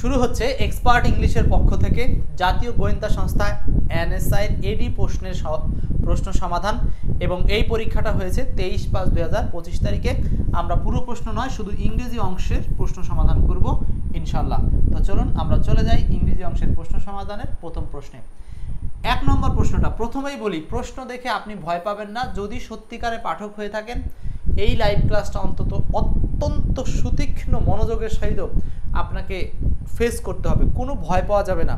শুরু হচ্ছে এক্সপার্ট ইংলিশের পক্ষ থেকে জাতীয় গোয়েন্দা সংস্থা এনএসআই এর এডি প্রশ্ন সমাধান এবং এই পরীক্ষাটা হয়েছে 23/5/2025 তারিখে। আমরা পুরো প্রশ্ন নয়, শুধু ইংরেজি অংশের প্রশ্ন সমাধান করব ইনশাআল্লাহ। তো চলুন আমরা চলে যাই ইংরেজি অংশের প্রশ্ন সমাধানের প্রথম প্রশ্নে। 1 নম্বর প্রশ্নটা প্রথমেই বলি, প্রশ্ন দেখে আপনি ভয় পাবেন না। যদি সত্যিকারে পাঠক হয়ে থাকেন এই লাইভ ক্লাসটা অত্যন্ত সুতীক্ষ্ণ মনোযোগের সহিত আপনাকে ফেস করতে হবে, কোনো ভয় পাওয়া যাবে না।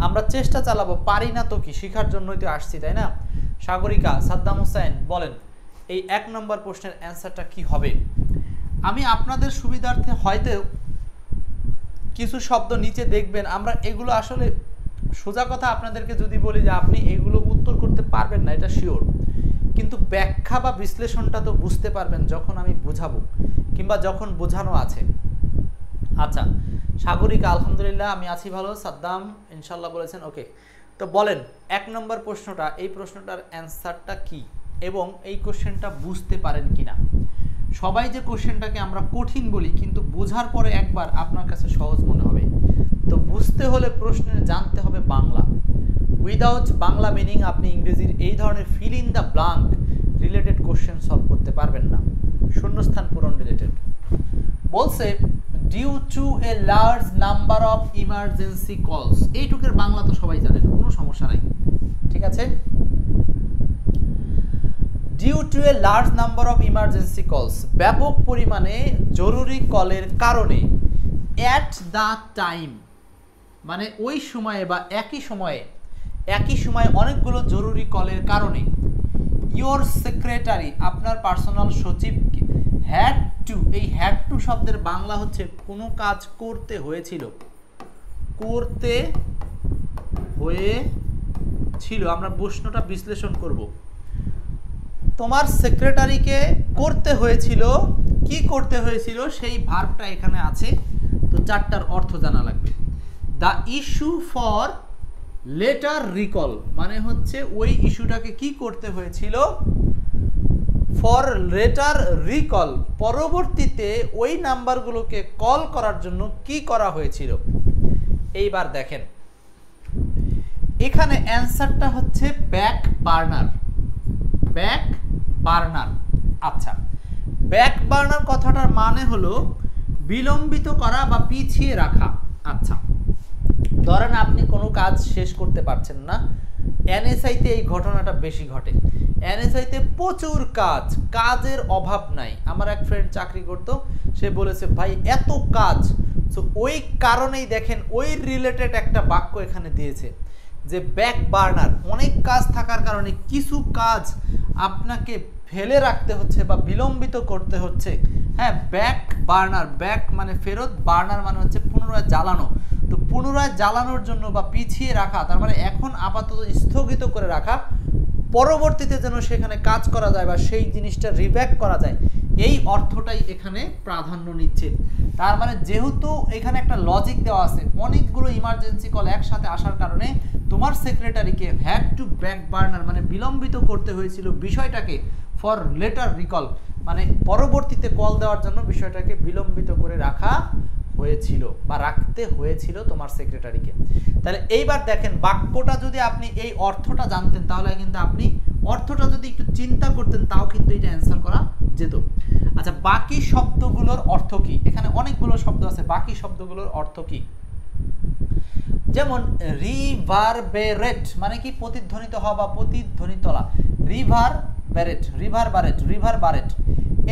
আমরা চেষ্টা চালাবো, পারি না তো কি, শেখার জন্যই তো আসছি, তাই না? সাগরিকা, সাদ্দাম হোসেন বলেন এই 1 নম্বর প্রশ্নের অ্যান্সারটা কি হবে? আমি আপনাদের সুবিধার্থে হয়তো কিছু শব্দ নিচে দেখবেন, আমরা এগুলো আসলে সোজা কথা আপনাদেরকে যদি বলি যে আপনি এগুলো উত্তর করতে পারবেন না, এটা শিওর, কিন্তু ব্যাখ্যা বা বিশ্লেষণটা তো বুঝতে পারবেন যখন আমি বুঝাবো কিংবা যখন বোঝানো আছে। আচ্ছা সাগরিকা, আলহামদুলিল্লাহ আমি আছি ভালো। সাদ্দাম ইনশাল্লাহ বলেছেন, ওকে। তো বলেন 1 নম্বর প্রশ্নটা, এই প্রশ্নটার অ্যান্সারটা কি এবং এই কোশ্চেনটা বুঝতে পারেন কিনা। সবাই যে কোশ্চেনটাকে আমরা কঠিন বলি, কিন্তু বোঝার পরে একবার আপনার কাছে সহজ মনে হবে। তো বুঝতে হলে প্রশ্নের জানতে হবে বাংলা। উইদাউট বাংলা মিনিং আপনি ইংরেজির এই ধরনের fill in the blank related question solve করতে পারবেন না, শূন্যস্থান পূরণ রিলেটেড। বলছে due to a large number of emergency calls, এইটুকের বাংলা তো সবাই জানেন, কোনো সমস্যা নাই, ঠিক আছে? Due to a large number of emergency calls, ব্যাপক পরিমাণে জরুরি কলের কারণে, অ্যাট দ্য টাইম মানে ওই সময়ে বা একই সময়ে অনেকগুলো জরুরি কলের কারণে, ইয়োর সেক্রেটারি আপনার পার্সোনাল সচিবকে, হ্যাড টু, এই হ্যাড টু শব্দের বাংলা হচ্ছে কোনো কাজ করতে হয়েছিল, আমরা প্রশ্নটা বিশ্লেষণ করব। তোমার সেক্রেটারিকে করতে হয়েছিল, কি করতে হয়েছিল সেই ভার্বটা এখানে আছে। তো 4টার অর্থ জানা লাগবে। The issue for letter recall মানে হচ্ছে ওই ইস্যুটাকে কি করতে হয়েছিল, ফর লেটার রিকল পরবর্তীতে ওই নাম্বারগুলোকে কল করার জন্য কি করা হয়েছিল। এইবার দেখেন এখানে অ্যান্সারটা হচ্ছে ব্যাক বার্নার। আচ্ছা, ব্যাক বার্নার কথাটার মানে হলো বিলম্বিত করা বা পিছিয়ে রাখা। আচ্ছা, ধরেন আপনি কোনো কাজ শেষ করতে পারছেন না, এনএসআইতে এই ঘটনাটা বেশি ঘটে। এনএসআইতে প্রচুর কাজের অভাব নাই। আমার এক ফ্রেন্ড চাকরি করতো, সে বলেছে ভাই এত কাজ, তো ওই কারণেই দেখেন ওই রিলেটেড একটা বাক্য এখানে দিয়েছে যে ব্যাক বার্নার, অনেক কাজ থাকার কারণে কিছু কাজ আপনাকে ফেলে রাখতে হচ্ছে বা বিলম্বিত করতে হচ্ছে। হ্যাঁ, ব্যাক বার্নার, ব্যাক মানে ফেরত, বার্নার মানে হচ্ছে পুনরায় জ্বালানো। তো পুনরায় জ্বালানোর জন্য বা পিছিয়ে রাখা, তার মানে এখন আপাতত স্থগিত করে রাখা, পরবর্তীতে যেন সেখানে কাজ করা যায় বা সেই জিনিসটা রিব্যাক করা যায়, এই অর্থটাই এখানে প্রাধান্য নিচ্ছে। তার মানে যেহেতু এখানে একটা লজিক দেওয়া আছে, অনেকগুলো ইমার্জেন্সি কল একসাথে আসার কারণে তোমার সেক্রেটারিকে হ্যাড টু ব্যাক বার্নার মানে বিলম্বিত করতে হয়েছিল বিষয়টাকে, ফর লেটার রিকল মানে পরবর্তীতে কল দেওয়ার জন্য বিষয়টাকে বিলম্বিত করে রাখা হয়েছিল বা রাখতে হয়েছিল তোমার সেক্রেটারিকে। তাহলে এইবার দেখেন বাক্যটা যদি আপনি এই অর্থটা জানতেন, তাহলে কিন্তু আপনি অর্থটা যদি একটু চিন্তা করতেন, তাও কিন্তু এটা অ্যান্সার করা যেত। আচ্ছা, বাকি শব্দগুলোর অর্থ কি? এখানে অনেকগুলো শব্দ আছে, বাকি শব্দগুলোর অর্থ কি? যেমন রিভারবেরেট মানে কি? প্রতিধ্বনিত হওয়া বা প্রতিধ্বনিত তোলা। রিভারবারেট।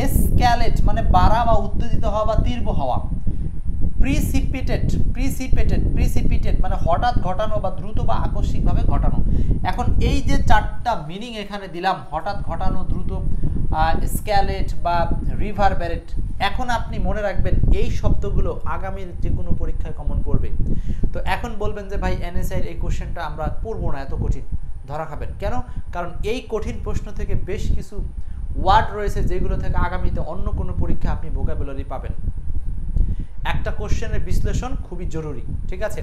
এসক্যালেট মানে বাড়া বা উত্তেজিত হওয়া বা তীব্র হওয়া। প্রিসিপিটেড মানে হঠাৎ ঘটানো বা দ্রুত বা আকস্মিকভাবে ঘটানো। এখন এই যে 4টা মিনিং এখানে দিলাম, হঠাৎ ঘটানো, দ্রুত, স্ক্যালেট বা রিভারবেরেট, এখন আপনি মনে রাখবেন এই শব্দগুলো আগামীর যে কোনো পরীক্ষায় কমন পড়বে। তো এখন বলবেন যে ভাই এনএসআই এর এই কোশ্চেনটা আমরা পড়বো না, এত কঠিন, ধরা খাবেন কেন? কারণ এই কঠিন প্রশ্ন থেকে বেশ কিছু ওয়ার্ড রয়েছে যেগুলো থেকে আগামীতে অন্য কোনো পরীক্ষা আপনি ভোকাবুলারি পাবেন। একটা কোশ্চেনের বিশ্লেষণ খুবই জরুরি, ঠিক আছে?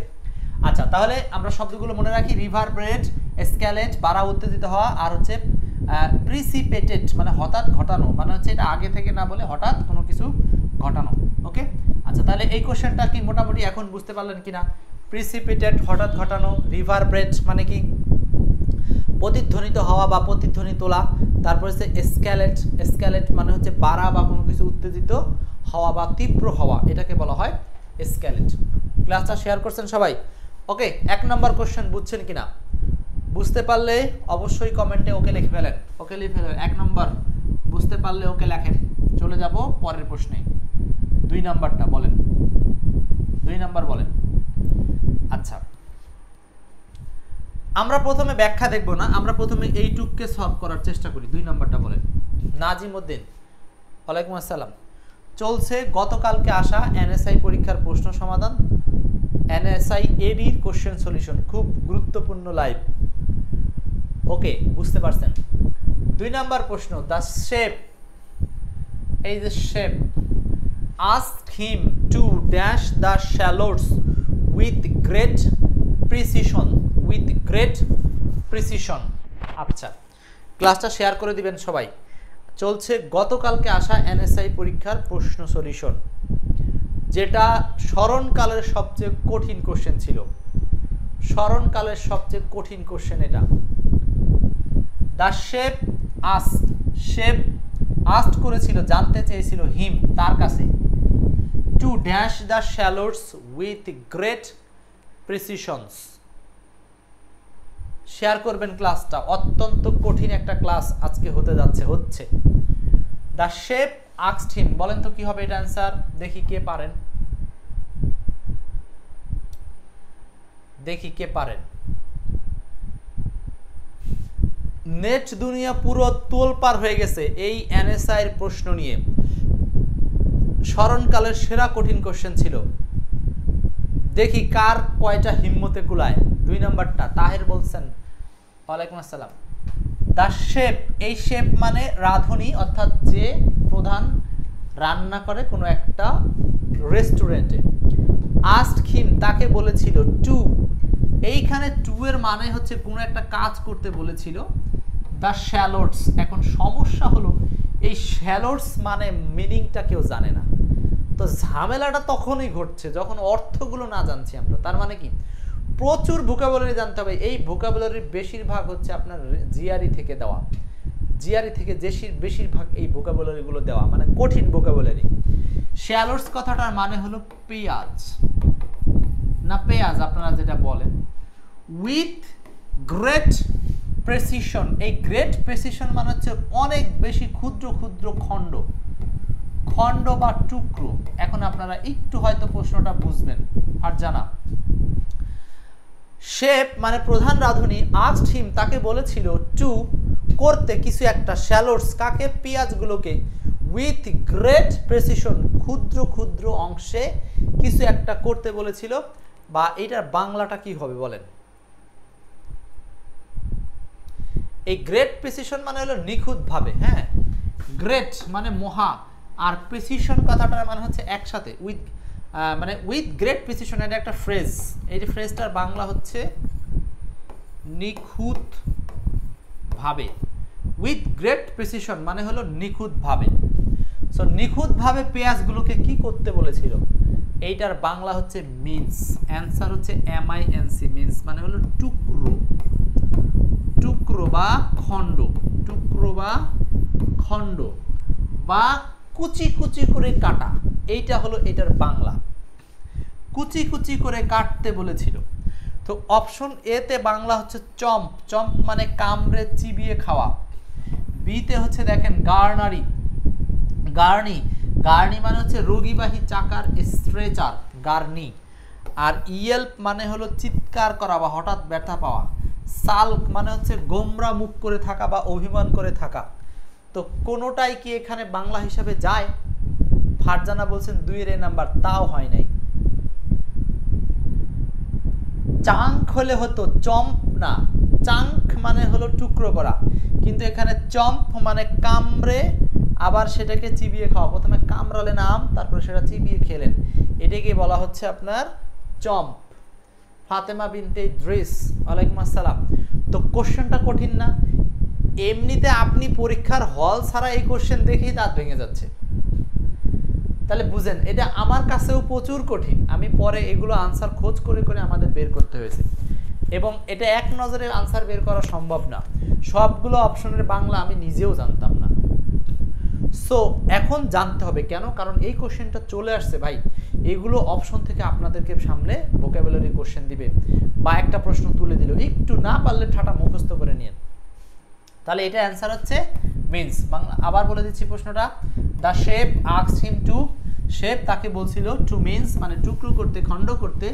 আচ্ছা, তাহলে আমরা শব্দগুলো মনে রাখি। রিভারবেরেট, এসক্যালেট বাড়া উত্তেজিত হওয়া, আর হচ্ছে প্রিসিপিটেড মানে হঠাৎ ঘটানো, মানে হচ্ছে এটা আগে থেকে না বলে হঠাৎ কোনো কিছু ঘটানো। ওকে, আচ্ছা, তাহলে এই কোশ্চেনটা কি মোটামুটি এখন বুঝতে পারলেন কিনা? প্রিসিপিটেট হঠাৎ ঘটানো, রিভারব্রেট মানে কি প্রতিধ্বনিত হওয়া বা প্রতিধ্বনি তোলা, তারপর হচ্ছে এসক্যালেট, এসক্যালেট মানে হচ্ছে বাড়া বা কোনো কিছু উত্তেজিত হওয়া বা তীব্র হওয়া, এটাকে বলা হয় এসক্যালেট। ক্লাসটা শেয়ার করছেন সবাই? ওকে, 1 নম্বর কোশ্চেন বুঝছেন কিনা? বুঝতে পারলে অবশ্যই কমেন্টে ওকে লিখে ফেলেন, ওকে লিখে ফেলেন 1 নম্বর বুঝতে পারলে ওকে লেখেন। চলে যাব পরের প্রশ্নে। 2 নাম্বারটা বলেন, 2 নাম্বার বলেন। আচ্ছা, আমরা প্রথমে ব্যাখ্যা দেখব না, আমরা প্রথমে এইটুককে সলভ করার চেষ্টা করি। 2 নাম্বারটা বলেন। নাজিমউদ্দিন, ওয়ালাইকুম আসসালাম। চলছে গতকালকে আসা এনএসআই পরীক্ষার প্রশ্ন সমাধান, এনএসআই এডির কোশ্চেন সলিউশন, খুব গুরুত্বপূর্ণ লাইভ। ওকে, বুঝতে পারছেন। 2 নাম্বার প্রশ্ন, দ্য শেপ, এই যে shape, asked him to dash the shallots with great precision, with great precision। আচ্ছা, ক্লাসটা শেয়ার করে দিবেন সবাই। চলছে গতকালকে আসা এনএসআই পরীক্ষার প্রশ্ন সলিউশন, যেটা স্মরণকালের সবচেয়ে কঠিন কোশ্চেন ছিল, স্মরণকালের সবচেয়ে কঠিন কোশ্চেন এটা। The shape asked, shape asked করেছিল, জানতে চেয়েছিল হিম, তার কাছে, to dash the shallots with great precisions. Share করবেন ক্লাসটা, অত্যন্ত কঠিন একটা ক্লাস আজকে হতে যাচ্ছে, হচ্ছে। দ্য শেপ আস্কড হিম, বলেন তো কি হবে এটা অ্যান্সার? দেখি কে পারেন, দেখি কে পারেন। নেট দুনিয়া পুরো তোলপাড় হয়ে গেছে এই এনএসআই এর প্রশ্ন নিয়ে। স্মরণকালের সেরা কঠিন কোশ্চেন ছিল। দেখি কার কয়টা হিম্মতে কুলায়। 2 নাম্বারটা তাহের বলছেন, ওয়ালাইকুম আসসালাম। দ্য শেপ, এই শেপ মানে রাঁধুনি, অর্থাৎ যে প্রধান রান্না করে কোনো একটা রেস্টুরেন্টে। আস্কড হিম, তাকে বলেছিল, টু, এইখানে টু এর মানে হচ্ছে কোনো একটা কাজ করতে বলেছিল। দ্য শ্যালোটস, এখন সমস্যা হলো এই শ্যালোটস মানে মিনিংটা কেউ জানে না, তো ঝামেলাটা তখনই ঘটছে যখন অর্থগুলো না জানছি আমরা। তার মানে কি প্রচুর ভোকাবুলারি জানতে হবে। এই ভোকাবুলারির বেশিরভাগ হচ্ছে আপনার জিআরই থেকে দেওয়া, জিআরই থেকে বেশিরভাগ এই ভোকাবুলারিগুলো দেওয়া, মানে কঠিন ভোকাবুলারি। শ্যালোটস কথাটার মানে হলো পেঁয়াজ, না পেঁয়াজ আপনারা যেটা বলেন। উইথ গ্রেট প্রেসিশন, এই গ্রেট প্রেসিশন মানে হচ্ছে অনেক বেশি ক্ষুদ্র ক্ষুদ্র খণ্ড, খণ্ড বা টুকরো। এখন আপনারা একটু হয়তো প্রশ্নটা বুঝবেন আর জানা। শেফ মানে প্রধান রাঁধুনি, আস্কড হিম, তাকে বলেছিল, টু, করতে কিছু একটা, শ্যালোটস কাকে, পেঁয়াজগুলোকে, উইথ গ্রেট প্রেসিশন, ক্ষুদ্র ক্ষুদ্র অংশে কিছু একটা করতে বলেছিল। বা এটার বাংলাটা কি হবে বলেন? এই গ্রেট প্রেসিশন মানে হলো নিখুঁতভাবে, হ্যাঁ, গ্রেট মানে মহা, আর প্রেসিশন কথাটার মানে হচ্ছে একসাথে, উইথ, মানে উইথ গ্রেট প্রেসিশন, এটা একটা ফ্রেজ। এই যে ফ্রেজটার বাংলা হচ্ছে নিখুঁতভাবে। উইথ গ্রেট প্রেসিশন মানে হলো নিখুঁতভাবে। সো নিখুঁতভাবে পেঁয়াজগুলোকে কি করতে বলেছিল, এইটার বাংলা হচ্ছে মিন্স। অ্যান্সার হচ্ছে MINC, মিন্স মানে হলো টুকরো, টুকরো বা খণ্ড, টুকরো বা খণ্ড বা কুচি কুচি করে কাটা, এইটা হলো এটার বাংলা। কুচি কুচি করে কাটতে বলেছিল। তো অপশন এ তে বাংলা হচ্ছে চম্প, চম্প মানে কামড়ে চিবিয়ে খাওয়া। বিতে হচ্ছে দেখেন গার্নারি, গার্নি, গার্নি মানে হচ্ছে রোগীবাহী চাকার স্ট্রেচার, গার্নি। আর ইয়েল্প মানে হলো চিৎকার করা বা হঠাৎ ব্যথা পাওয়া। সাল্ক মানে হচ্ছে গোমরা মুখ করে থাকা বা অভিমান করে থাকা। তো কোনোটাই কি এখানে বাংলা হিসাবে যায়? ফারজানা বলছেন 2 এর নাম্বার, তাও হয় নাই। চাঙ্ক হলে হতো, চম্প না। চাঙ্ক মানে হলো টুকরো করা, কিন্তু এখানে চম্প মানে কামড়ে আবার সেটাকে চিবিয়ে খাওয়া। প্রথমে কামড়ালেন আম, তারপরে সেটা চিবিয়ে খেলেন, এটাকে বলা হচ্ছে আপনার চম্প। ফাতেমা বিনতে ইদ্রিস, ওয়ালাইকুম আসসালাম। তো কোশ্চেনটা কঠিন না? এমনিতে আপনি পরীক্ষার হল ছাড়া এই কোশ্চেন দেখেই দাঁত ভেঙে যাচ্ছে। তাহলে বুঝেন এটা আমার কাছেও প্রচুর কঠিন, আমি পরে এগুলো আনসার খোঁজ করে করে আমাদের বের করতে হয়েছে, এবং এটা এক নজরে আনসার বের করা সম্ভব না, সবগুলো অপশনের বাংলা আমি নিজেও জানতাম না। সো এখন জানতে হবে কেন, কারণ এই কোশ্চেনটা চলে আসছে ভাই, এগুলো অপশন থেকে আপনাদেরকে সামনে ভোকাবুলারি কোশ্চেন দিবে বা একটা প্রশ্ন তুলে দিল, একটু না পারলে ঠাটা মুখস্থ করে নিন। তাহলে এটা অ্যান্সার হচ্ছে মিন্স। বাংলা আবার বলে দিচ্ছি প্রশ্নটা, the shape asked him to, shape তাকে বলছিল টু মিন্স মানে টুকরো করতে, খণ্ড করতে,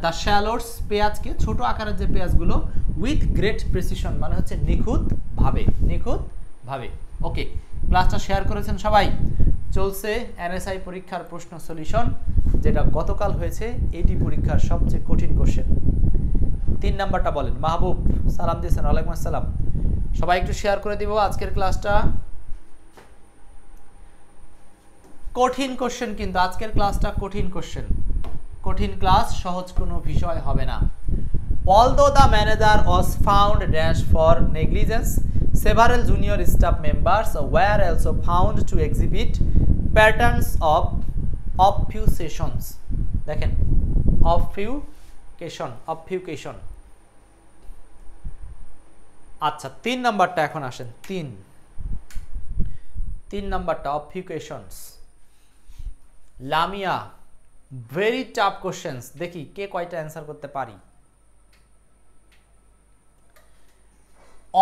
দ্য শ্যালোটস পেঁয়াজকে, ছোট আকারের যে পেঁয়াজগুলো, উইথ গ্রেট প্রেসিশন মানে হচ্ছে নিখুঁতভাবে, নিখুঁতভাবে। ওকে, ক্লাসটা শেয়ার করেছেন সবাই? চলছে এনএসআই পরীক্ষার প্রশ্ন সলিউশন, যেটা গতকাল হয়েছে এটি পরীক্ষার সবচেয়ে কঠিন কোশ্চেন। 3 নাম্বারটা বলেন। মাহবুব সালাম দিয়েছেন, ওয়ালাইকুম আসসালাম। সবাই একটু শেয়ার করে দিব আজকের ক্লাসটা। কঠিন কোশ্চেন কিন্তু আজকের ক্লাসটা কঠিন কোশ্চেন, কঠিন ক্লাস, সহজ কোনো বিষয় হবে না। Although the manager was found dash for negligence, several junior staff members were also found to exhibit patterns of obfuscations. দেখেন obfuscation। আচ্ছা 3 নাম্বারটা এখন আসেন, 3 নাম্বারটা obfuscations। Lamia, very tough questions, দেখি কে কয়টা অ্যান্সার করতে পারি।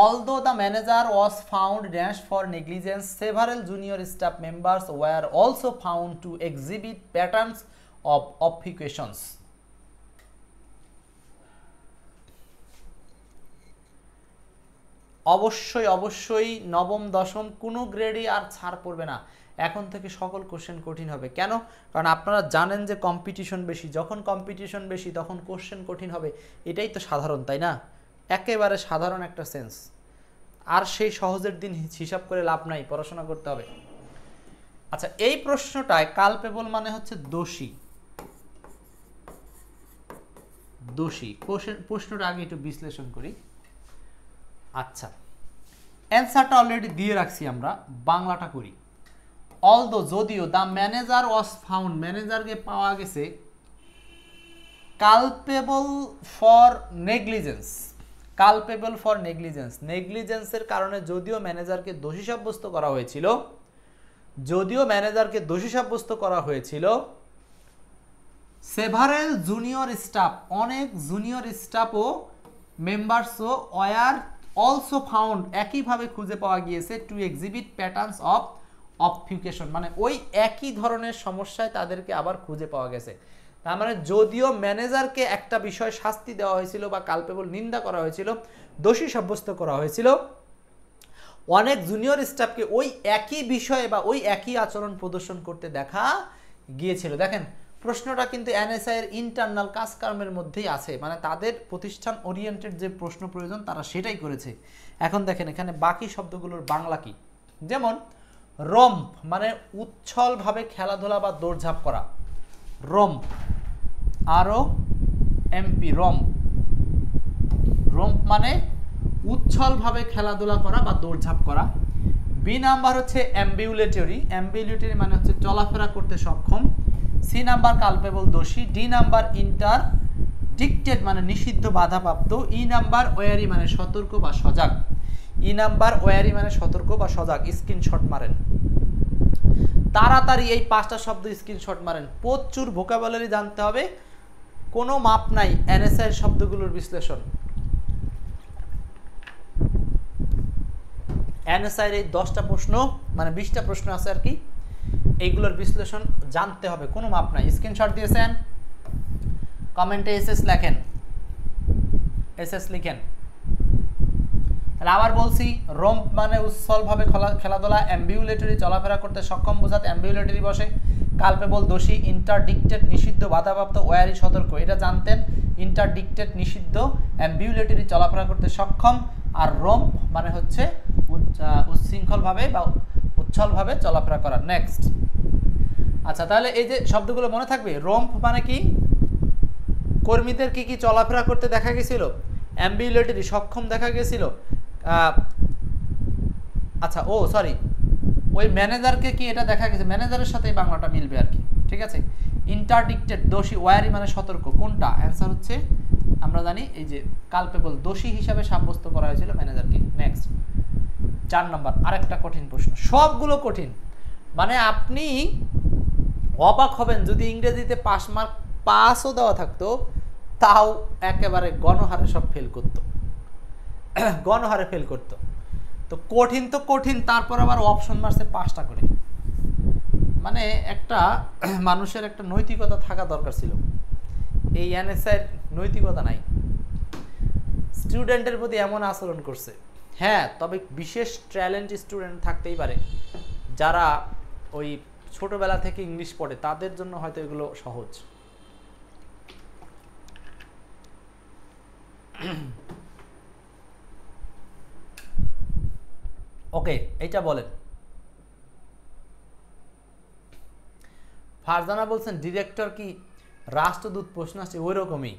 Although the manager was found dash for negligence, several junior staff members were also found to exhibit patterns of obfuscations. অবশ্যই অবশ্যই নবম দশম কোনো গ্রেডই আর ছাড় পড়বে না, এখন থেকে সকল কোশ্চেন কঠিন হবে। কেন? কারণ আপনারা জানেন যে কম্পিটিশন বেশি, যখন কম্পিটিশন বেশি তখন কোশ্চেন কঠিন হবে, এটাই তো সাধারণ, তাই না? একেবারে সাধারণ একটা সেন্স। আর সেই সহজের দিন হিসাব করে লাভ নাই, পড়াশোনা করতে হবে। আচ্ছা এই প্রশ্নটায় কালপেবল মানে হচ্ছে দোষী, দোষী। প্রশ্নটা আগে একটু বিশ্লেষণ করি। আচ্ছা অ্যান্সারটা অলরেডি দিয়ে রাখছি আমরা, বাংলাটা করি। অলদো যদিও, দ্য ম্যানেজার ওয়াজ ফাউন্ড, ম্যানেজারকে পাওয়া গেছে, culpable for negligence, culpable for negligence, নেগলিজেন্সের কারণে যদিও ম্যানেজারকে দোষী সাব্যস্ত করা হয়েছিল, যদিও ম্যানেজারকে দোষী সাব্যস্ত করা হয়েছিল, সেভারেল জুনিয়র স্টাফ, অনেক junior staff O মেম্বার্সও were also found, একইভাবে খুঁজে পাওয়া গিয়েছে, টু এক্সিবিট প্যাটার্নস অফ অবফিউকেশন মানে ওই একই ধরনের সমস্যায় তাদেরকে আবার খুঁজে পাওয়া গেছে। তার মানে যদিও ম্যানেজারকে একটা বিষয় শাস্তি দেওয়া হয়েছিল বা কালপেবল নিন্দা করা হয়েছিল, দোষী সাব্যস্ত করা হয়েছিল, অনেক জুনিয়র স্টাফকে ওই একই বিষয়ে বা ওই একই আচরণ প্রদর্শন করতে দেখা গিয়েছিল। দেখেন প্রশ্নটা কিন্তু এনএসআই এর ইন্টারনাল কাজকর্মের মধ্যেই আছে, মানে তাদের প্রতিষ্ঠান ওরিয়েন্টেড যে প্রশ্ন প্রয়োজন তারা সেটাই করেছে। এখন দেখেন এখানে বাকি শব্দগুলোর বাংলা কি, যেমন রম্প মানে উচ্ছলভাবে খেলাধুলা বা দৌড়ঝাঁপ করা, রম্প, আরও এমপি, রম্প, রম্প মানে উচ্ছলভাবে খেলাধুলা করা বা দৌড়ঝাঁপ করা। বি নাম্বার হচ্ছে অ্যাম্বিউলেটরি, অ্যাম্বিউলেটরি মানে হচ্ছে চলাফেরা করতে সক্ষম। সি নাম্বার কালপেবল দোষী। ডি নাম্বার ইন্টার ডিক্টেড মানে নিষিদ্ধ বাধাপ্রাপ্ত। ই নাম্বার ওয়ারি মানে সতর্ক বা সজাগ। ই নাম্বার ওয়ারি মানে সতর্ক বা সজাগ। স্ক্রিনশট মারেন তাড়াতাড়ি, এই 5টা শব্দ স্ক্রিনশট মারেন। প্রচুর ভোকাবুলারি জানতে হবে, কোনো মাপ নাই এনএসআই এর শব্দগুলোর বিশ্লেষণ। এনএসআই এর এই 10টা প্রশ্ন মানে 20টা প্রশ্ন আছে আর কি, এইগুলোর বিশ্লেষণ জানতে হবে, কোনো মাপ নাই। স্ক্রিনশট দিয়েছেন, কমেন্টে এসএস লেখেন, এসএস লিখেন। তাহলে আবার বলছি, রম্প মানে উচ্ছলভাবে খেলাধুলা, অ্যাম্বিউলেটরি চলাফেরা করতে সক্ষম বোঝাতে অ্যাম্বিউলেটরি বসে, কালপেবল দোষী, ইন্টারডিক্টেড নিষিদ্ধ বাধাপ্রাপ্ত, ওয়ারি সতর্ক, এটা জানতেন। ইন্টারডিক্টেড নিষিদ্ধ, অ্যাম্বিউলেটরি চলাফেরা করতে সক্ষম, আর রম্প মানে হচ্ছে উচ্ছৃঙ্খলভাবে বা উচ্ছলভাবে চলাফেরা করা। নেক্সট। আচ্ছা তাহলে এই যে শব্দগুলো মনে থাকবে, রম্প মানে কি, কর্মীদের কি কি চলাফেরা করতে দেখা গেছিল, অ্যাম্বিউলেটরি সক্ষম দেখা গেছিল। আচ্ছা ও সরি, ওই ম্যানেজারকে কি এটা দেখা গেছে ম্যানেজারের সাথেই বাংলাটা মিলবে আর কি, ঠিক আছে। ইন্টারডিক্টেড দোষী, ওয়ারি মানে সতর্ক, কোনটা অ্যান্সার হচ্ছে আমরা জানি এই যে কালপেবল, দোষী হিসাবে সাব্যস্ত করা হয়েছিল ম্যানেজারকে। নেক্সট 4 নম্বর, আরেকটা কঠিন প্রশ্ন, সবগুলো কঠিন, মানে আপনি অবাক হবেন যদি ইংরেজিতে পাস মার্ক পাসও দেওয়া থাকতো তাও একেবারে গণহারে সব ফেল করতো, গণহারে ফেল করতো। তো কঠিন তো কঠিন, তারপর আবার অপশন মারছে 5টা করে, মানে একটা মানুষের একটা নৈতিকতা থাকা দরকার ছিল, এই এনএসআই নৈতিকতা নাই, স্টুডেন্টের প্রতি এমন আচরণ করছে। হ্যাঁ, তবে বিশেষ ট্যালেন্ট স্টুডেন্ট থাকতেই পারে যারা ওই ছোটবেলা থেকে ইংলিশ পড়ে, তাদের জন্য হয়তো এগুলো সহজ। ওকে, এইটা বলেন। ফারজানা বলছেন ডিরেক্টর কি রাষ্ট্রদূত, প্রশ্ন আসছে ওই রকমই।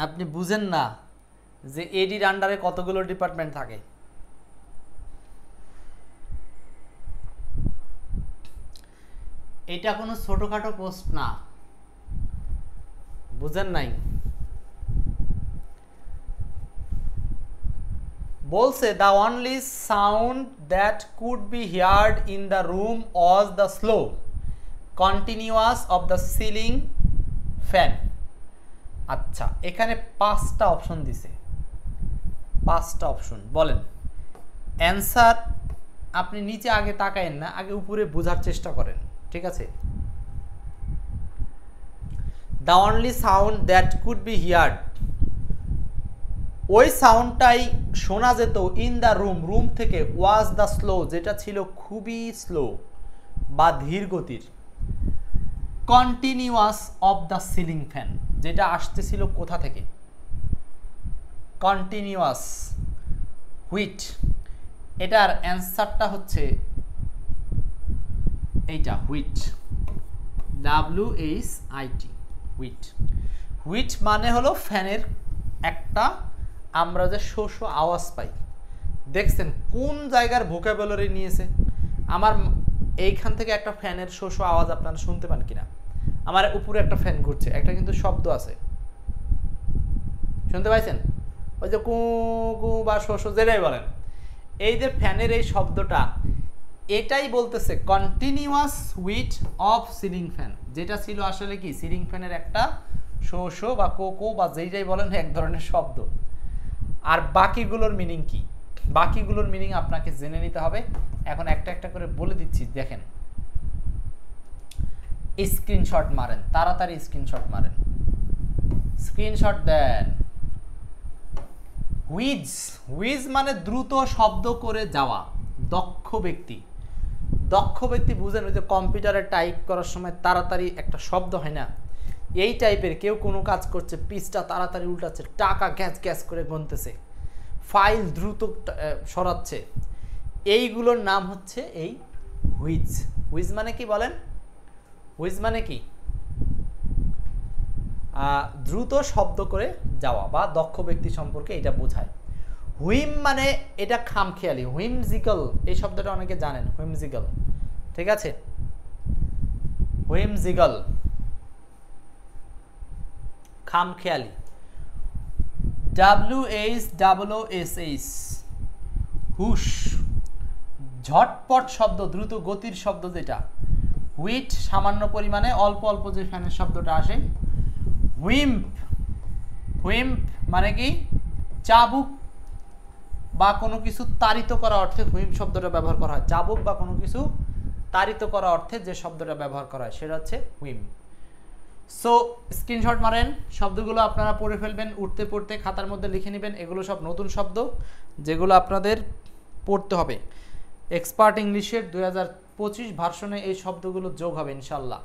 আপনি বুঝেন না যে এডির আন্ডারে কতগুলো ডিপার্টমেন্ট থাকে। এটা কোনো ছোটখাটো পোস্ট না, বুঝেন নাই। বলছে the only sound that could be heard in the room was the slow continuous of the ceiling fan. আচ্ছা, এখানে 5টা অপশন দিছে, 5টা অপশন বলেন অ্যান্সার। আপনি নিচে আগে তাকায়েন না, আগে উপরে বোঝার চেষ্টা করেন, ঠিক আছে। The only sound that could be heard, ওই সাউন্ডটাই শোনা যেত ইন দ্য রুম, রুম থেকে, ওয়াজ দ্য স্লো, যেটা ছিল খুবই স্লো বা ধীর গতির, continuous of the ceiling fan, যেটা আসতেছিল কোথা থেকে, কন্টিনিউয়াস, হুইট। এটার অ্যান্সারটা হচ্ছে এইটা, হুইট, WHIT, হুইট। হুইট মানে হলো ফ্যানের একটা আমরা যে শো শো আওয়াজ পাই। দেখছেন কোন জায়গার ভোকাবুলারি নিয়েছে, আমার এইখান থেকে একটা ফ্যানের শো শো আওয়াজ আপনারা শুনতে পান কিনা, আমার উপরে একটা ফ্যান ঘুরছে, একটা কিন্তু শব্দ আছে, শুনতে পাইছেন, ওই যে কু কু বা শো শো যেটাই বলেন, এই যে ফ্যানের এই শব্দটা, এটাই বলতেছে continuous wheat of ceiling fan, যেটা ছিল আসলে কি সিলিং ফ্যানের একটা শো শো বা কোকো বা যেইটাই বলেন এক ধরনের শব্দ। আর বাকিগুলোর মিনিং কি, বাকিগুলোর মিনিং আপনাকে জেনে নিতে হবে। এখন একটা একটা করে বলে দিচ্ছি, দেখেন, স্ক্রিনশট মারেন, তাড়াতাড়ি স্ক্রিনশট মারেন, স্ক্রিনশট দেন। হুইজ, হুইজ মানে দ্রুত শব্দ করে যাওয়া, দক্ষ ব্যক্তি, দক্ষ ব্যক্তি বুঝেন, ওই যে কম্পিউটারে টাইপ করার সময় তাড়াতাড়ি একটা শব্দ হয় না, এই টাইপের কেউ কোনো কাজ করছে, পিসটা তাড়াতাড়ি উল্টাচ্ছে, টাকা গ্যাস গ্যাস করে গুনতেছে, ফাইল দ্রুত সরাচ্ছে, এইগুলোর নাম হচ্ছে এই হুইজ। হুইজ মানে কি বলেন, হুইজ মানে কি দ্রুত শব্দ করে যাওয়া বা দক্ষ ব্যক্তি সম্পর্কে এটা বোঝায়। হুইম মানে এটা খামখেয়ালি, হুইমজিক্যাল, এই শব্দটা অনেকে জানেন, হুইমজিক্যাল, ঠিক আছে, হুইমজিক্যাল, খামখেয়ালি, WHOOSH, হুশ, ঝটপট শব্দ, দ্রুত গতির শব্দ যেটা। হুইট সামান্য পরিমাণে অল্প অল্প যে ফ্যানের শব্দটা আসে। হুইম্প, হুইম্প মানে কি চাবুক বা কোনো কিছু তাড়িত করা অর্থে হুইম্প শব্দটা ব্যবহার করা হয়, চাবুক বা কোনো কিছু তাড়িত করা অর্থে যে শব্দটা ব্যবহার করা হয় সেটা হচ্ছে হুইম্প। সো স্ক্রিনশট মারেন, শব্দগুলো আপনারা পড়ে ফেলবেন, উঠতে পড়তে খাতার মধ্যে লিখে নেবেন, এগুলো সব নতুন শব্দ যেগুলো আপনাদের পড়তে হবে। এক্সপার্ট ইংলিশের 2025 ভার্সনে এই শব্দগুলো যোগ হবে ইনশাল্লাহ,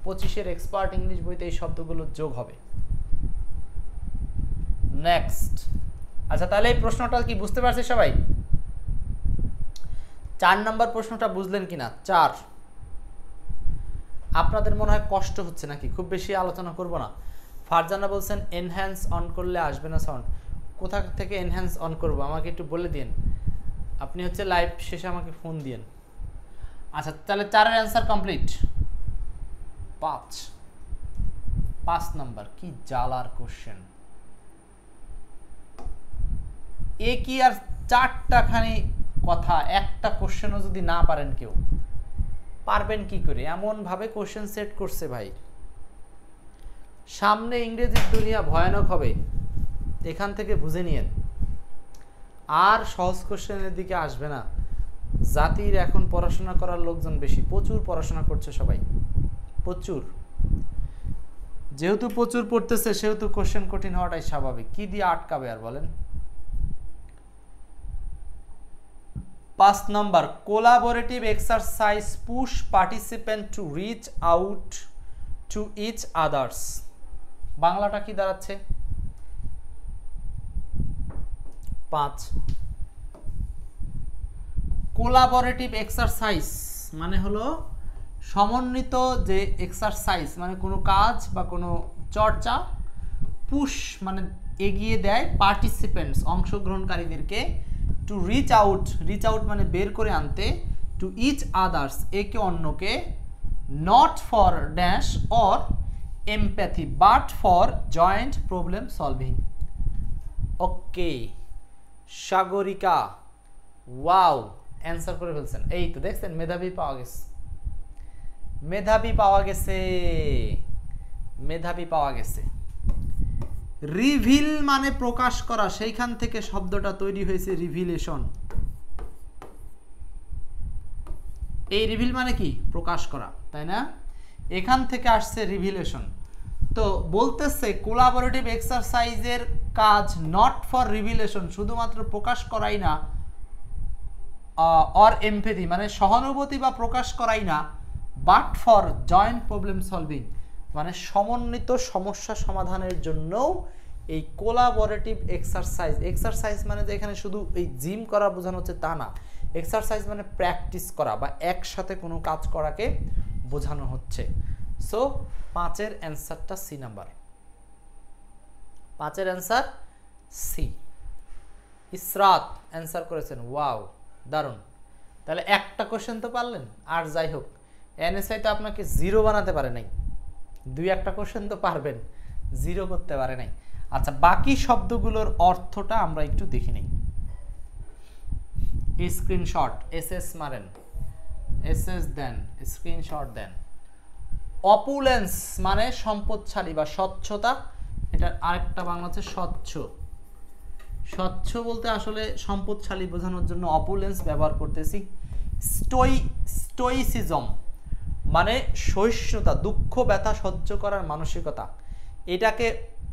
25-এর এক্সপার্ট ইংলিশ বইতে এই শব্দগুলো যোগ হবে। নেক্সট, আচ্ছা তাহলে এই প্রশ্নটা কি বুঝতে পারছি সবাই? 4 নম্বর প্রশ্নটা বুঝলেন কিনা? 4 আপনাদের মনে হয় কষ্ট হচ্ছে নাকি? খুব বেশি আলোচনা করব না। ফারজানা বলছেন এনহ্যান্স অন করলে আসবে না সাউন্ড। কোথা থেকে এনহ্যান্স অন করব আমাকে একটু বলে দিন। আপনি হচ্ছে লাইভ শেষে আমাকে ফোন দিয়েন। আচ্ছা তাহলে 4-এর অ্যান্সার কমপ্লিট। 5 নাম্বার কি জালার কোশ্চেন, এ কি আর 4টা খানি কথা, একটা কোশ্চেনও যদি না পারেন কেউ, পারবেন কি করে? এমন ভাবে কোশ্চেন সেট করছে ভাই, সামনে ইংরেজির দুনিয়া ভয়ানক হবে, এখান থেকে বুঝে নিয়েন। আর সহজ কোশ্চেনের দিকে আসবে না। জাতির এখন পড়াশোনা করার লোকজন বেশি, প্রচুর পড়াশোনা করছে সবাই, প্রচুর। যেহেতু প্রচুর পড়তেছে সেহেতু কোশ্চেন কঠিন হওয়াটাই স্বাভাবিক। কি দিয়ে আটকাবে আর বলেন? 5 number, collaborative exercise push participant to reach out to each others. বাংলাটা কি দাঁড়াচ্ছে? 5, কোলাবোরেটিভ এক্সারসাইজ মানে হলো সমন্বিত যে এক্সারসাইজ, মানে কোনো কাজ বা কোনো চর্চা, পুশ মানে এগিয়ে দেয়, পার্টিসিপেন্টস অংশগ্রহণকারীদেরকে, to reach out, reach out মানে বের করে আনতে, টু ইচ আদার্স একে অন্যকে, not for dash or empathy but for joint problem solving. Okay Sagarika, wow answer করে ফেলছেন। এই তো দেখছেন, মেধাবী পাওয়া গেছে, মেধাবী পাওয়া গেছে, মেধাবী পাওয়া গেছে। রিভিল মানে প্রকাশ করা, সেইখান থেকে শব্দটা তৈরি হয়েছে রিভিলেশন। এই রিভিল মানে কি? প্রকাশ করা, তাই না? এখান থেকে আসছে রিভিলেশন। তো বলতেছে কোলাবোরেটিভ এক্সারসাইজের কাজ নট ফর রিভিলেশন, শুধুমাত্র প্রকাশ করাই না, অর এমপ্যাথি মানে সহানুভূতি বা প্রকাশ করাই না, but for joint problem solving মানে সমন্বিত সমস্যা সমাধানের জন্যও এই কোলাবোরেটিভ এক্সারসাইজ। এক্সারসাইজ মানে যে এখানে শুধু এই জিম করা বোঝানো হচ্ছে তা না, এক্সারসাইজ মানে প্র্যাকটিস করা বা একসাথে কোনো কাজ করাকে বোঝানো হচ্ছে। সো 5-এর অ্যান্সারটা সি নাম্বার, 5-এর অ্যান্সার সি। ইসরাত অ্যান্সার করেছেন, ওয়াও দারুণ। তাহলে একটা কোশ্চেন তো পারলেন। আর যাই হোক, এনএসআই তো আপনাকে 0 বানাতে পারে নাই, 2-1টা কোশ্চেন তো পারবেন, 0 করতে পারে নাই। আচ্ছা বাকি শব্দগুলোর অর্থটা আমরা একটু দেখে নিই। স্ক্রিনশট এসএস মারেন, এসএস দেন, স্ক্রিনশট দেন। অপুলেন্স মানে সম্পদশালী বা স্বচ্ছতা, এটার আরেকটা বাংলা হচ্ছে স্বচ্ছ। স্বচ্ছ বলতে আসলে সম্পদশালী বোঝানোর জন্য অপুলেন্স ব্যবহার করতেছি। স্টোইসিজম মানে সহিষ্ণুতা, দুঃখ ব্যথা সহ্য করার মানসিকতা। এটাকে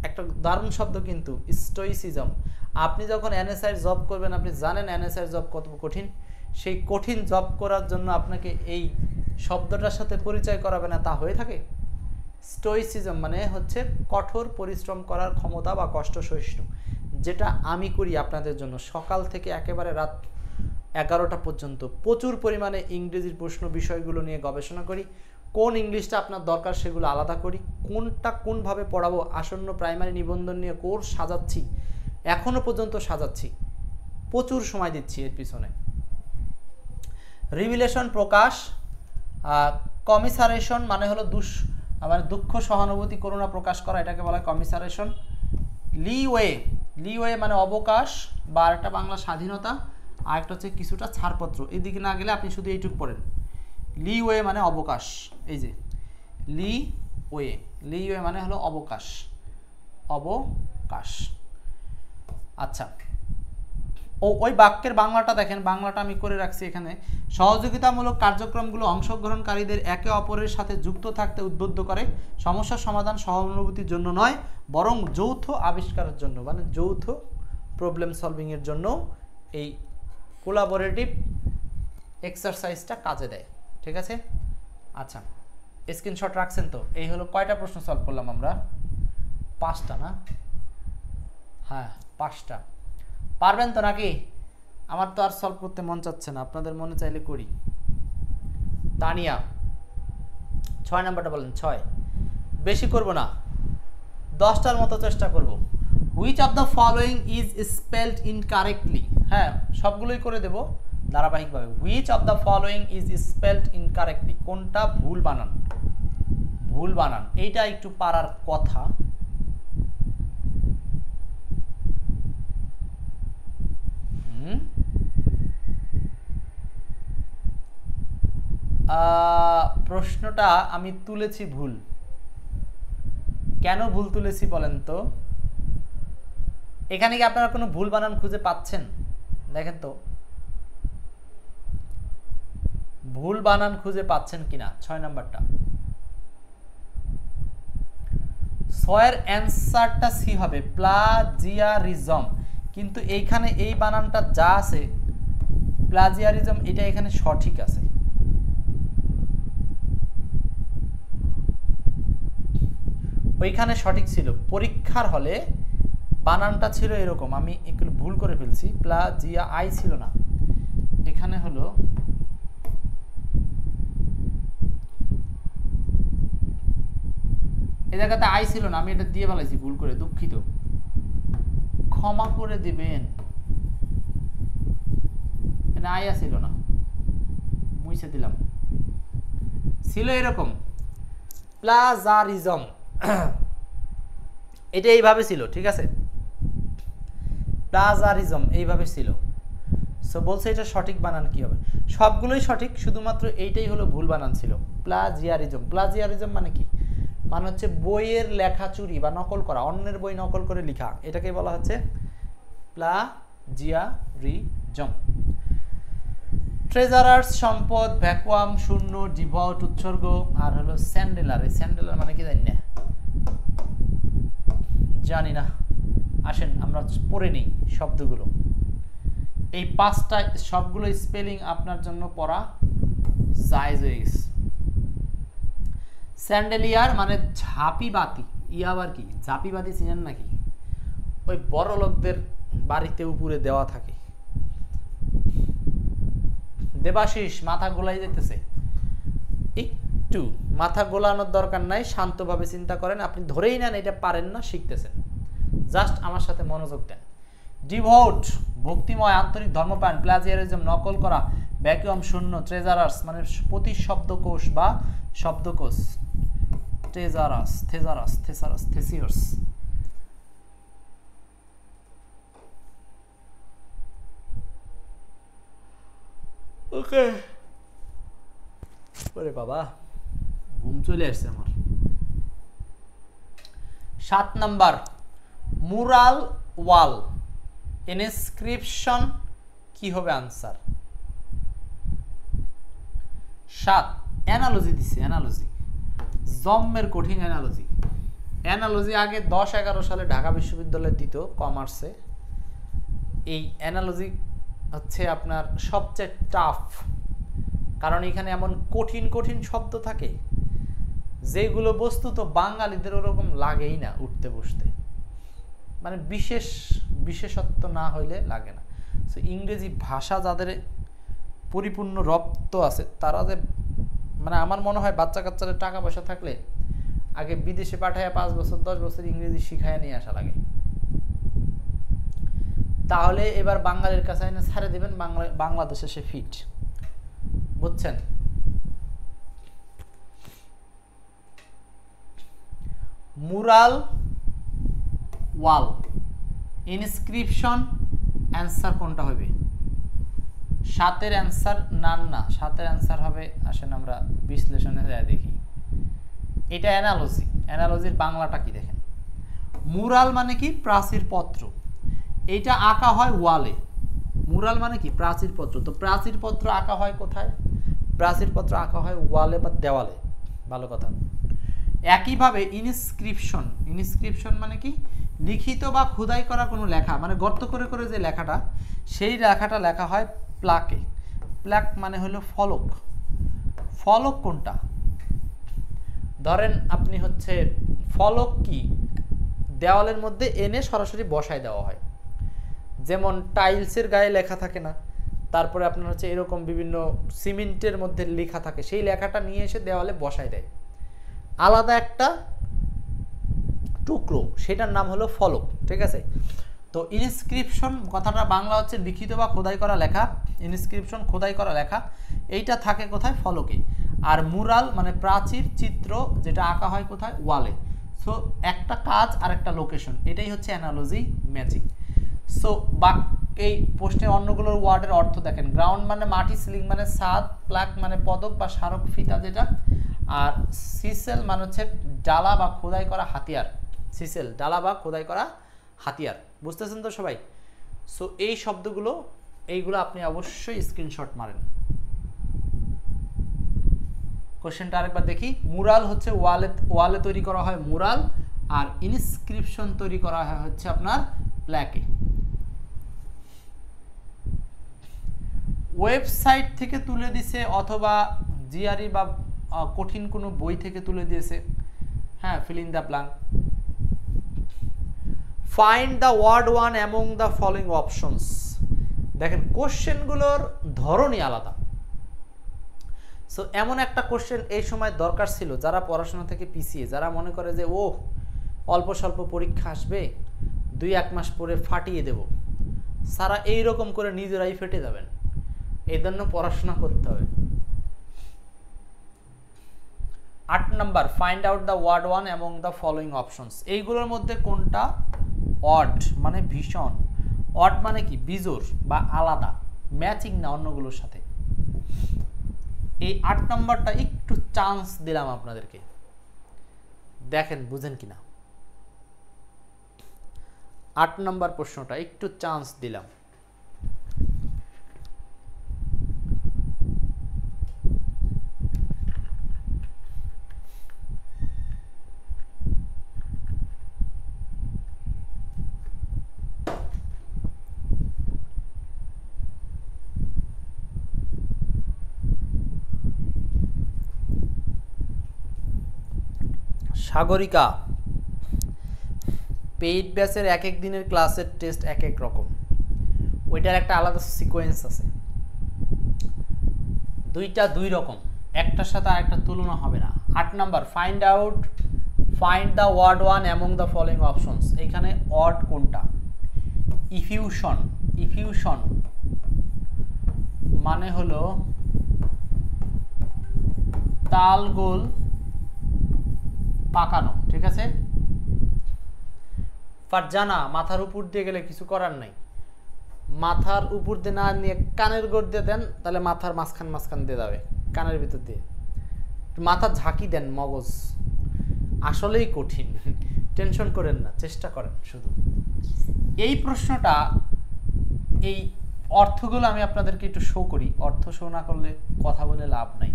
একটা দারুণ শব্দ কিন্তু স্টোইসিজম। আপনি যখন এনএসআই জব করবেন, আপনি জানেন এনএসআই জব কত কঠিন। সেই কঠিন জব করার জন্য আপনাকে এই শব্দটার সাথে পরিচয় করাবে না তা হয়ে থাকে? স্টোইসিজম মানে হচ্ছে কঠোর পরিশ্রম করার ক্ষমতা বা কষ্ট সহিষ্ণু, যেটা আমি করি আপনাদের জন্য। সকাল থেকে একেবারে রাত 11টা পর্যন্ত প্রচুর পরিমাণে ইংরেজির প্রশ্ন বিষয়গুলো নিয়ে গবেষণা করি, কোন ইংলিশটা আপনার দরকার সেগুলো আলাদা করি, কোনটা কোনভাবে পড়াবো, আসন্ন প্রাইমারি নিবন্ধন নিয়ে কোর্স সাজাচ্ছি, এখনও পর্যন্ত সাজাচ্ছি, প্রচুর সময় দিচ্ছি এর পিছনে। রিভিলেশন প্রকাশ, কমিসারেশন মানে হলো মানে দুঃখ সহানুভূতি করুণা প্রকাশ করা, এটাকে বলা হয় কমিসারেশন। লিওয়ে, লিওয়ে মানে অবকাশ বা একটা বাংলা স্বাধীনতা, আর একটা হচ্ছে কিছুটা ছাড়পত্র। এদিকে না গেলে আপনি শুধু এইটুক পড়েন। লিওয়ে মানে অবকাশ, এই যে লিওয়ে, লিওয়ে মানে হলো অবকাশ, অবকাশ। আচ্ছা ওই বাক্যের বাংলাটা দেখেন, বাংলাটা আমি করে রাখছি এখানে। সহযোগিতামূলক কার্যক্রমগুলো অংশগ্রহণকারীদের একে অপরের সাথে যুক্ত থাকতে উদ্বুদ্ধ করে, সমস্যার সমাধান সহানুভূতির জন্য নয় বরং যৌথ আবিষ্কারের জন্য, মানে যৌথ প্রবলেম সলভিংয়ের জন্য এই কোলাবোরেটিভ এক্সারসাইজটা কাজে দেয়। ঠিক আছে? আচ্ছা স্ক্রিনশট রাখছেন তো? এই হলো কয়টা প্রশ্ন সলভ করলাম আমরা? 5টা না? হ্যাঁ 5টা। পারবেন তো নাকি? আমার তো আর সলভ করতে মন চাচ্ছে না, আপনাদের মনে চাইলে করি। তানিয়া 6 নাম্বারটা বলেন। 6 বেশি করব না, 10টার মতো চেষ্টা করব। Which of the following is spelled incorrectly? হ্যাঁ সবগুলোই করে দেব ধারাবাহিকভাবে। Which of the following is spelled incorrectly, কোনটা ভুল বানান, ভুল বানান এইটা একটু পারার কথা। প্রশ্নটা আমি তুলেছি ভুল, কেন ভুল তুলেছি বলেন তো? এখানে কি আপনারা কোনো ভুল বানান খুঁজে পাচ্ছেন? দেখেন তো ভুল বানান খুঁজে পাচ্ছেন কিনা। 6 নাম্বারটা, 6 অ্যান্সারটা সি হবে, প্লাজিয়ারিজম। কিন্তু এইখানে এই বানানটা যা আছে প্লাজিয়ারিজম, এটা এখানে সঠিক আছে। ওইখানে সঠিক ছিল, পরীক্ষার হলে বানানটা ছিল এরকম, আমি একটু ভুল করে ফেলছি, প্লাজিয়া আই ছিল না, এখানে হলো এই জায়গাতে আই ছিল না, আমি এটা দিয়ে ফেলাইছি ভুল করে, দুঃখিত, ক্ষমা করে দিবেন। এটা আইয়া ছিল না, মুছে দিলাম, ছিল এরকম প্লাজারিজম, এটা এইভাবে ছিল, ঠিক আছে, প্লাজারিজম এইভাবে ছিল। সো বলছে এটা সঠিক বানান কি হবে, সবগুলোই সঠিক, শুধুমাত্র এইটাই হলো ভুল বানান ছিল, প্লাজিয়ারিজম। প্লাজিয়ারিজম মানে কি, মানে হচ্ছে বইয়ের লেখা চুরি বা নকল করা, অন্যের বই নকল করে লেখা, এটাকে বলা হচ্ছে প্লাজিয়ারিজম। ট্রেজারার্স সম্পদ, ভ্যাকুয়াম, শূন্য, ডিভট উৎসর্গ, আর হলো স্যান্ডেলার। এই স্যান্ডেলার মানে কি জানি না, জানি না, আসেন আমরা পড়ে নিই শব্দগুলো। এই 5টা সবগুলো স্পেলিং আপনার জন্য পড়া জায়েজ হয়ে গেছে। স্যান্ডেলিয়ার মানে ঝাঁপি বাতি, ই আবার কি ঝাঁপি বাতি চিনেন নাকি, ওই বড় লোকদের বাড়িতে উপরে দেওয়া থাকে। দেবাশিস মাথা গোলাই যেতেছে, একটু মাথা গোলানোর দরকার নাই, শান্তভাবে চিন্তা করেন, আপনি ধরেই নেন এটা পারেন না, শিখতেছেন, জাস্ট আমার সাথে মনোযোগ দেন। ডিভোট ভক্তিময়, আন্তরিক, ধর্মপ্রাণ। প্লাজিয়ারিজম নকল করা। ভ্যাকুয়াম শূন্য। ট্রেজারার্স মানে প্রতি শব্দকোষ বা শব্দকোষ, ট্রেজারাস, থেজারাস, থেসারাস, থেসিয়ার্স। ওকে, ওরে বাবা ঘুম চলে আসছে আমার। 7 নাম্বার, মুরাল ওয়াল, ইনস্ক্রিপশন কি হবে আনসার? 7 অ্যানালজি দিছে, অ্যানালজি জম্মের কঠিন অ্যানালজি। অ্যানালজি আগে 10-11 সালে ঢাকা বিশ্ববিদ্যালয়ে দিত কমার্সে। এই অ্যানালজি হচ্ছে আপনার সবচেয়ে টাফ, কারণ এখানে এমন কঠিন কঠিন শব্দ থাকে যেগুলো বস্তুত বাঙালিদের ওরকম লাগেই না উঠতে বসতে, মানে বিশেষত্ব না হইলে লাগে না। সো ইংরেজি ভাষা যাদের পরিপূর্ণ রপ্ত আছে তারা যে, মানে আমার মনে হয় বাচ্চা কাচ্চাদের টাকা পয়সা থাকলে আগে বিদেশে পাঠায় 5 বছর 10 বছর ইংরেজি শিখায় নিয়ে আসা লাগে, তাহলে এবার বাঙালির কাছে এনে ছাড়ে দেবেন, বাংলাদেশে সে ফিট, বুঝছেন? মুরাল ওয়াল, ইনস্ক্রিপশন, অ্যান্সার কোনটা হবে? 7-এর অ্যান্সার না 7-এর অ্যান্সার হবে, আসেন আমরা বিশ্লেষণে যাই দেখি। এটা অ্যানালজি, অ্যানালজির বাংলাটা কি দেখেন। মুরাল মানে কি প্রাচীর পত্র, এইটা আঁকা হয় ওয়ালে। মুরাল মানে কি প্রাচীর পত্র, তো প্রাচীর পত্র আঁকা হয় কোথায়? প্রাচীর পত্র আঁকা হয় ওয়ালে বা দেওয়ালে, ভালো কথা। একইভাবে ইনস্ক্রিপশন, ইনস্ক্রিপশন মানে কি লিখিত বা খোদাই করা কোনো লেখা, মানে গর্ত করে করে যে লেখাটা, সেই লেখাটা লেখা হয় প্লাকে। প্লাক মানে হলো ফলক। ফলক কোনটা? ধরেন আপনি হচ্ছে ফলক কি দেওয়ালের মধ্যে এনে সরাসরি বসায় দেওয়া হয়, যেমন টাইলসের গায়ে লেখা থাকে না, তারপরে আপনার হচ্ছে এরকম বিভিন্ন সিমেন্টের মধ্যে লেখা থাকে, সেই লেখাটা নিয়ে এসে দেওয়ালে বসায় দেয়, আলাদা একটা টুকরো, সেটার নাম হলো ফলক, ঠিক আছে? তো ইনস্ক্রিপশন কথাটা বাংলা হচ্ছে লিখিত বা খোদাই করা লেখা, ইনস্ক্রিপশন খোদাই করা লেখা, এইটা থাকে কোথায়? ফলকে। আর মুরাল মানে প্রাচীর চিত্র, যেটা আঁকা হয় কোথায়? ওয়ালে। সো একটা কাজ আর একটা লোকেশন, এটাই হচ্ছে অ্যানালজি ম্যাচিং। সো এই প্রশ্নের অন্যগুলোর ওয়ার্ডের অর্থ দেখেন। গ্রাউন্ড মানে মাটি, সিলিং মানে ছাদ, প্লাক মানে পদক বা স্মারক ফিতা যেটা, আর সিসেল মানে হচ্ছে ডালা বা খোদাই করা হাতিয়ার। সিসেল ডালা বা খোদাই করা হাতিয়ার, বুঝতেছেন তো সবাই? সো এই শব্দগুলো এইগুলো আপনি অবশ্যই স্ক্রিনশট মারেন। কোশ্চেনটা আরেকবার দেখি। মুরাল হচ্ছে ওয়ালে তৈরি করা হয় মুরাল, আর ইনস্ক্রিপশন তৈরি করা হয় হচ্ছে আপনার প্ল্যাকে। ওয়েবসাইট থেকে তুলে দিছে অথবা জিআরই বা কঠিন কোনো বই থেকে তুলে দিয়েছে। হ্যাঁ, fill in the blank. Find the word one among the following options. দেখেন কোশ্চেনগুলোর ধরনই আলাদা। সো এমন একটা কোশ্চেন এই সময় দরকার ছিল যারা পড়াশোনা থেকে পিছিয়ে, যারা মনে করে যে ও অল্প স্বল্প পরীক্ষা আসবে, 2-1 মাস পরে ফাটিয়ে দেব, সারা এইরকম করে নিজেরাই ফেটে যাবেন। এই জন্য পড়াশোনা করতে হবে। 8 number, find out the word one among the following options. এইগুলোর মধ্যে কোনটা অড মানে ভীষণ, অড মানে কি? বিজোড় বা আলাদা, ম্যাচিং না অন্যগুলোর সাথে। এই 8 নাম্বারটা একটু চান্স দিলাম আপনাদেরকে, দেখেন বুঝেন কিনা। 8 নাম্বার প্রশ্নটা একটু চান্স দিলাম। সাগরিকা, পেইড ব্যাচের এক এক দিনের ক্লাসের টেস্ট এক এক রকম, ওইটার একটা আলাদা সিকোয়েন্স আছে। দুইটা দুই রকম, একটার সাথে আরেকটা তুলনা হবে না। 8 number, find the word one among the following options. এখানে ওয়ার্ড কোনটা? ইফিউশন। ইফিউশন মানে হলো তাল গোল পাকানো, ঠিক আছে? ফারজানা, মাথার উপর দিয়ে গেলে কিছু করার নাই, মাথার উপর দিয়ে না নিয়ে কানের গোড় দিয়ে দেন, তাহলে মাথার মাঝখান দিয়ে যাবে, কানের ভিতর দিয়ে মাথা ঝাঁকি দেন, মগজ। আসলেই কঠিন, টেনশন করেন না, চেষ্টা করেন শুধু। এই প্রশ্নটা, এই অর্থগুলো আমি আপনাদেরকে একটু শো করি, অর্থ শো না করলে কথা বলে লাভ নাই।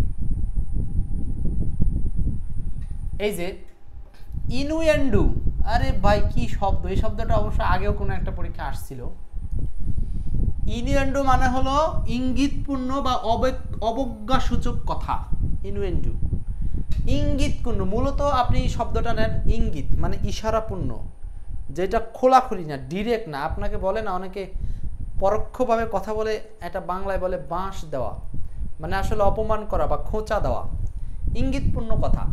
এই যে ইনুয়েন্ডু, আরে ভাই কি শব্দ! এই শব্দটা অবশ্য আগেও কোনো একটা পরীক্ষা আসছিল। ইনুয়েন্ডু মানে হলো ইঙ্গিতপূর্ণ বা অবজ্ঞাসূচক কথা। ইনুয়েন্ডু ইঙ্গিতপূর্ণ, মূলত আপনি শব্দটা নেন ইঙ্গিত মানে ইশারাপূর্ণ, যেটা খোলাখুলি না, ডিরেক্ট না। আপনাকে বলে না অনেকে পরোক্ষভাবে কথা বলে, এটা বাংলায় বলে বাঁশ দেওয়া, মানে আসলে অপমান করা বা খোঁচা দেওয়া, ইঙ্গিতপূর্ণ কথা।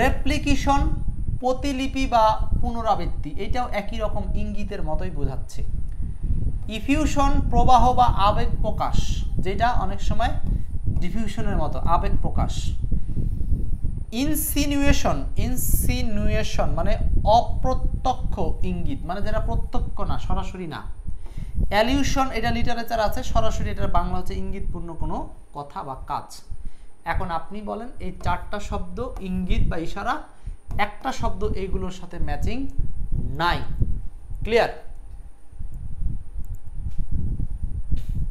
রেপ্লিকেশন প্রতিলিপি বা পুনরাবৃত্তি, এটাও একই রকম ইঙ্গিতের মতোই বোঝাচ্ছে। ইফিউশন প্রবাহ বা আবেগ প্রকাশ, যেটা অনেক সময় ডিফিউশনের মতো আবেগ প্রকাশ। ইনসিনুয়েশন মানে অপ্রত্যক্ষ ইঙ্গিত, মানে যেটা প্রত্যক্ষ না, সরাসরি না। অ্যালিউশন, এটা লিটারেচার আছে, সরাসরি এটার বাংলা হচ্ছে ইঙ্গিতপূর্ণ কোনো কথা বা কাজ। এখন আপনি বলেন এই 4টা শব্দ ইঙ্গিত বা ইশারা, একটা শব্দ এইগুলোর সাথে ম্যাচিং নাই। ক্লিয়ার?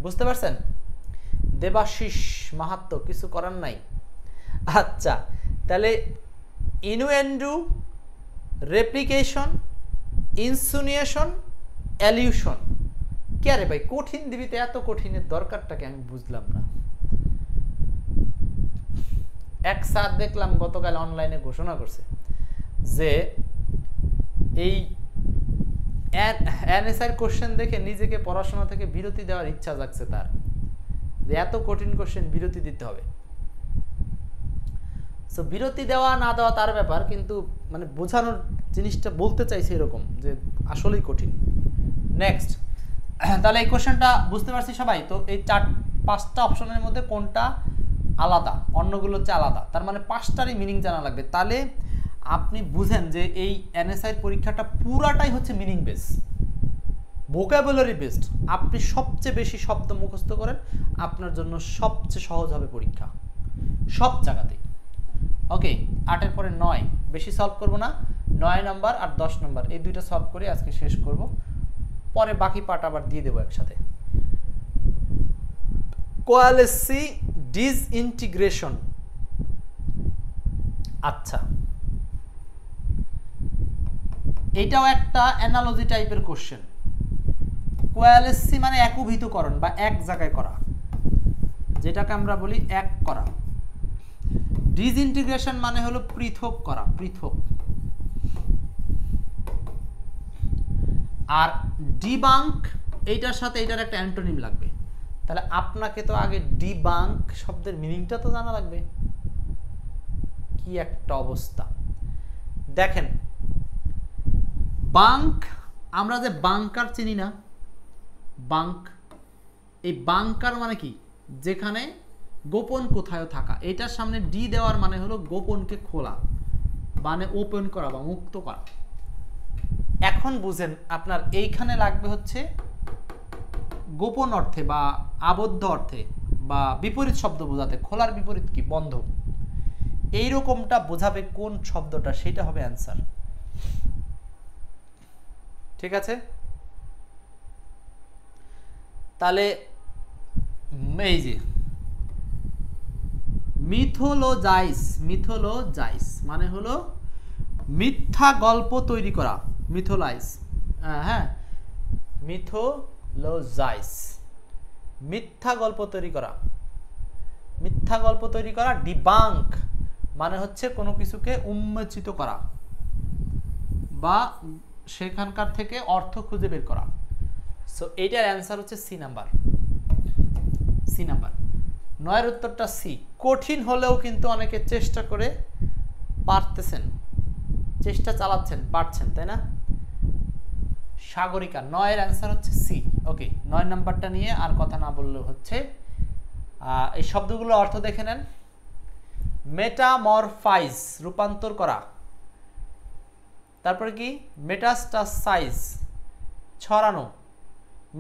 বুঝতে পারছেন? দেবাশিস মাহাত্ম, কিছু করার নাই। আচ্ছা, তাহলে ইনুয়েন্ডু, রেপ্লিকেশন, ইনসিনুয়েশন, অ্যালিউশন। কে রে ভাই, কঠিন দিবিতে এত কঠিনের দরকারটাকে আমি বুঝলাম না। এক স্যার দেখলাম গতকাল অনলাইনে ঘোষণা করছে যে এই এনএসআই কোশ্চেন দেখে নিজেকে পড়াশোনা থেকে বিরতি দেওয়ার ইচ্ছা জাগছে তার, যে এত কঠিন কোশ্চেন বিরতি দিতে হবে। সো বিরতি দেওয়া না দেওয়া তার ব্যাপার, কিন্তু মানে বোঝানোর জিনিসটা বলতে চাইছে এরকম যে আসলেই কঠিন। নেক্সট, তাহলে এই কোশ্চেনটা বুঝতে পারছি সবাই তো? এই 5টা অপশনের মধ্যে কোনটা আলাদা, অন্যগুলো হচ্ছে আলাদা, তার মানে 5টারই মিনিং জানা লাগবে। তাহলে আপনি বুঝেন যে এই এনএসআই পরীক্ষাটা পুরাটাই হচ্ছে মিনিং বেস, ভোকাবুলারি বেসড। আপনি সবচেয়ে বেশি শব্দ মুখস্থ করেন, আপনার জন্য সবচেয়ে সহজ হবে পরীক্ষা সব জায়গাতেই। ওকে, 8-এর পরে 9 বেশি সলভ করব না, 9 নম্বর আর 10 নম্বর এই দুইটা সলভ করে আজকে শেষ করব, পরে বাকি পার্ট আবার দিয়ে দেবো একসাথে। কোয়ালেসি ডিসইন্টিগ্রেশন, আচ্ছা এটাও একটা অ্যানালজি টাইপের কোশ্চেন। কোয়ালেসি মানে একীভূতকরণ বা এক জায়গায় করা, যেটাকে আমরা বলি এক করা। ডিসইন্টিগ্রেশন মানে হলো পৃথক করা, পৃথক। আর ডিবাঙ্ক এইটার সাথে এইটার একটা অ্যান্টোনিম লাগবে। তাহলে আপনাকে তো আগে ডিবাঙ্ক শব্দের মিনিংটা তো জানা লাগবে। কি একটা অবস্থা দেখেন, বাঙ্ক, আমরা যে বাঙ্কার চিনি না, বাঙ্ক, এই বাঙ্কার মানে কি? যেখানে গোপন কোথায় থাকা। এটার সামনে ডি দেওয়ার মানে হলো গোপনকে খোলা, মানে ওপেন করা বা মুক্ত করা। এখন বুঝেন, আপনার এইখানে লাগবে হচ্ছে গোপন অর্থে বা আবদ্ধ অর্থে বা বিপরীত শব্দ বোঝাতে। খোলার বিপরীত কি? বন্ধ। এইরকমটা বোঝাবে কোন শব্দটা, সেটা হবে অ্যান্সার। ঠিক আছে, তাহলে এই যে মিথোলজাইস, মিথোলজাইস মানে হলো মিথ্যা গল্প তৈরি করা। মিথোলাইজ, হ্যাঁ মিথোলজাইস, মিথ্যা গল্প তৈরি করা, মিথ্যা গল্প তৈরি করা। ডিবাঙ্ক মানে হচ্ছে কোনো কিছুকে উন্মোচিত করা বা সেখানকার থেকে অর্থ খুঁজে বের করা। সো এইটার অ্যান্সার হচ্ছে সি নাম্বার, সি নাম্বার। 9-এর উত্তরটা সি। কঠিন হলেও কিন্তু অনেকে চেষ্টা করে পারতেছেন, চেষ্টা চালাচ্ছেন, পারছেন, তাই না? সাগরিকা, 9-এর অ্যান্সার হচ্ছে সি। ওকে, 9 নাম্বারটা নিয়ে আর কথা না বললেও হচ্ছে। এই শব্দগুলো অর্থ দেখে নেন। মেটামরফাইজ রূপান্তর করা, তারপরে কি? মেটাস্টাসাইজ ছড়ানো,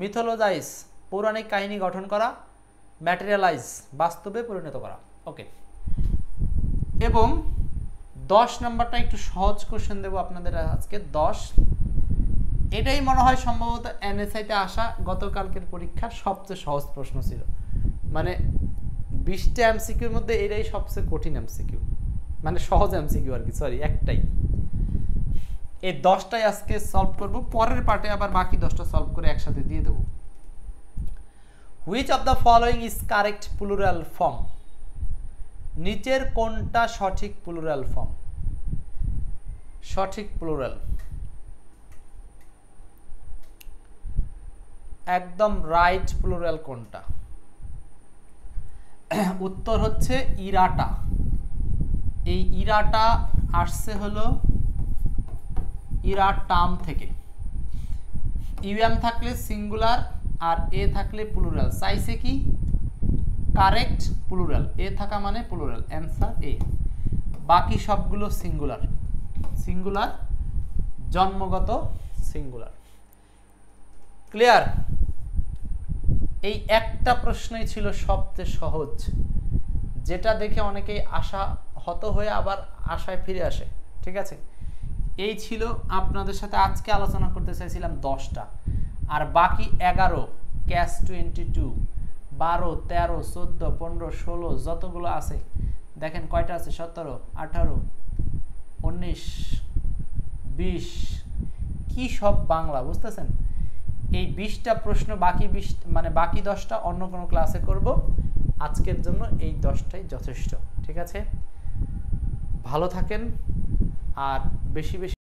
মিথোলজাইজ পৌরাণিক কাহিনী গঠন করা, ম্যাটেরিয়ালাইজ বাস্তবে পরিণত করা। ওকে, এবং 10 নাম্বারটা একটু সহজ কোশ্চেন দেবো আপনাদের আজকে। 10 এটাই মনে হয় সম্ভবত এনএসআইতে আসা গতকালকের পরীক্ষার সবচেয়ে সহজ প্রশ্ন ছিল। মানে 20টা এমসিকিউর মধ্যে এটাই সবচেয়ে কঠিন এমসিকিউ, মানে সহজ এমসিকিউ আর কি, সরি একটাই। এই 10টাই আজকে সলভ করব, পরের পার্টে আবার বাকি 10টা সলভ করে একসাথে দিয়ে দেবো। Which of the following is correct plural form? নিচের কোনটা সঠিক প্লুরাল ফর্ম? সঠিক প্লুরাল একদম রাইট প্লুরাল কোনটা? উত্তর হচ্ছে ইরাটা। এই ইরাটা আসছে হলো ইরাটাম থেকে। ইউএম থাকলে সিঙ্গুলার আর এ থাকলে প্লুরাল, চাইছে কি? কারেক্ট প্লুরাল, এ থাকা মানে প্লুরাল, অ্যান্সার এ। বাকি সবগুলো সিঙ্গুলার, সিঙ্গুলার জন্মগত সিঙ্গুলার। ক্লিয়ার? এই একটা প্রশ্নই ছিল সবচেয়ে সহজ, যেটা দেখে অনেকেই আশা হত হয়ে আবার আশায় ফিরে আসে। ঠিক আছে, এই ছিল আপনাদের সাথে আজকে আলোচনা করতে চাইছিলাম 10টা, আর বাকি 11 ক্যাশ 22 12 13 14 15 16 যতগুলো আছে দেখেন কয়টা আছে, 17 18 19 20, কি সব বাংলা, বুঝতেছেন? এই 20টা প্রশ্ন, বাকি 20 মানে বাকি 10টা অন্য কোনো ক্লাসে করব। আজকের জন্য এই 10টাই যথেষ্ট। ঠিক আছে, ভালো থাকেন আর বেশি বেশি